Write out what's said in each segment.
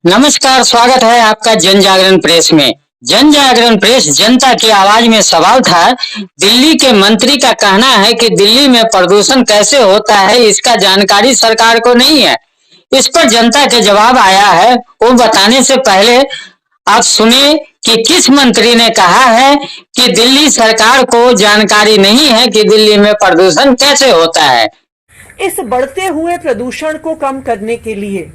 नमस्कार, स्वागत है आपका जन जागरण प्रेस में। जन जागरण प्रेस जनता की आवाज में सवाल था। दिल्ली के मंत्री का कहना है कि दिल्ली में प्रदूषण कैसे होता है इसका जानकारी सरकार को नहीं है। इस पर जनता के जवाब आया है। वो बताने से पहले आप सुने कि किस मंत्री ने कहा है कि दिल्ली सरकार को जानकारी नहीं है कि दिल्ली में प्रदूषण कैसे होता है। इस बढ़ते हुए प्रदूषण को कम करने के लिए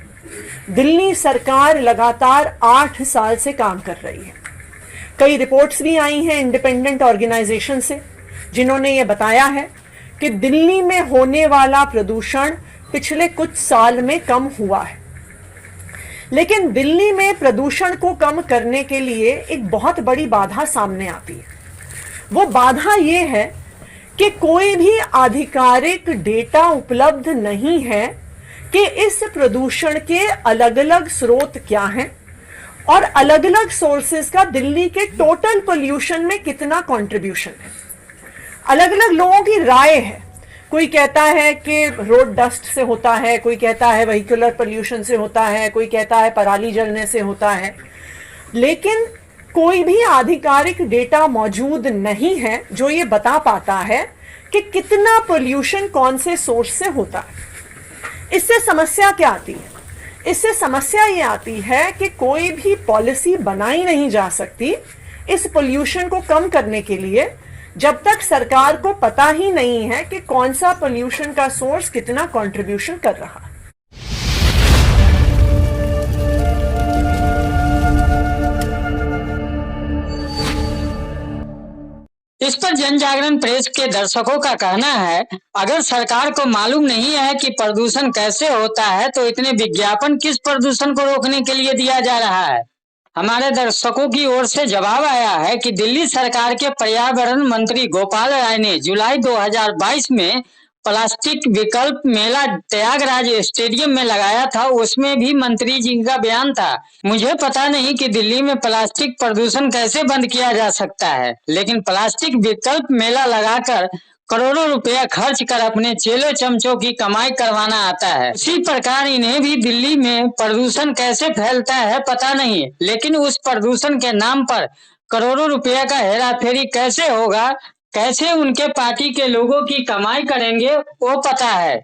दिल्ली सरकार लगातार 8 साल से काम कर रही है। कई रिपोर्ट्स भी आई हैं इंडिपेंडेंट ऑर्गेनाइजेशन से, जिन्होंने ये बताया है कि दिल्ली में होने वाला प्रदूषण पिछले कुछ साल में कम हुआ है। लेकिन दिल्ली में प्रदूषण को कम करने के लिए एक बहुत बड़ी बाधा सामने आती है। वो बाधा ये है कि कोई भी आधिकारिक डेटा उपलब्ध नहीं है कि इस प्रदूषण के अलग अलग स्रोत क्या हैं और अलग अलग सोर्सेस का दिल्ली के टोटल पोल्यूशन में कितना कंट्रीब्यूशन है। अलग अलग लोगों की राय है। कोई कहता है कि रोड डस्ट से होता है, कोई कहता है व्हीकुलर पोल्यूशन से होता है, कोई कहता है पराली जलने से होता है। लेकिन कोई भी आधिकारिक डेटा मौजूद नहीं है जो ये बता पाता है कि कितना पोल्यूशन कौन से सोर्स से होता है। इससे समस्या क्या आती है? इससे समस्या ये आती है कि कोई भी पॉलिसी बनाई नहीं जा सकती इस पोल्यूशन को कम करने के लिए जब तक सरकार को पता ही नहीं है कि कौन सा पोल्यूशन का सोर्स कितना कंट्रीब्यूशन कर रहा है। इस पर जन जागरण प्रेस के दर्शकों का कहना है, अगर सरकार को मालूम नहीं है कि प्रदूषण कैसे होता है तो इतने विज्ञापन किस प्रदूषण को रोकने के लिए दिया जा रहा है। हमारे दर्शकों की ओर से जवाब आया है कि दिल्ली सरकार के पर्यावरण मंत्री गोपाल राय ने जुलाई 2022 में प्लास्टिक विकल्प मेला त्यागराज स्टेडियम में लगाया था। उसमें भी मंत्री जी का बयान था, मुझे पता नहीं कि दिल्ली में प्लास्टिक प्रदूषण कैसे बंद किया जा सकता है, लेकिन प्लास्टिक विकल्प मेला लगाकर करोड़ों रुपया खर्च कर अपने चेले चमचों की कमाई करवाना आता है। उसी प्रकार इन्हें भी दिल्ली में प्रदूषण कैसे फैलता है पता नहीं, लेकिन उस प्रदूषण के नाम पर करोड़ों रुपया का हेराफेरी कैसे होगा, कैसे उनके पार्टी के लोगों की कमाई करेंगे वो पता है।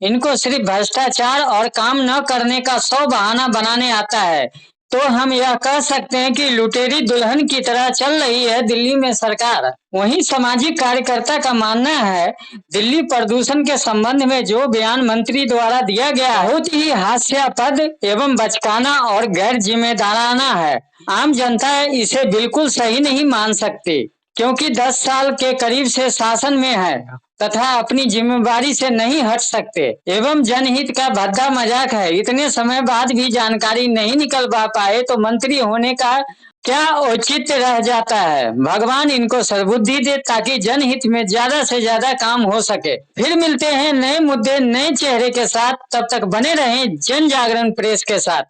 इनको सिर्फ भ्रष्टाचार और काम न करने का 100 बहाना बनाने आता है। तो हम यह कह सकते हैं कि लुटेरी दुल्हन की तरह चल रही है दिल्ली में सरकार। वहीं सामाजिक कार्यकर्ता का मानना है, दिल्ली प्रदूषण के संबंध में जो बयान मंत्री द्वारा दिया गया बहुत ही हास्यास्पद एवं बचकाना और गैर जिम्मेदाराना है। आम जनता इसे बिल्कुल सही नहीं मान सकती, क्योंकि 10 साल के करीब से शासन में है तथा अपनी जिम्मेदारी से नहीं हट सकते एवं जनहित का भद्दा मजाक है। इतने समय बाद भी जानकारी नहीं निकल पाए तो मंत्री होने का क्या औचित्य रह जाता है। भगवान इनको सद्बुद्धि दे ताकि जनहित में ज्यादा से ज्यादा काम हो सके। फिर मिलते हैं नए मुद्दे नए चेहरे के साथ, तब तक बने रहें जन जागरण प्रेस के साथ।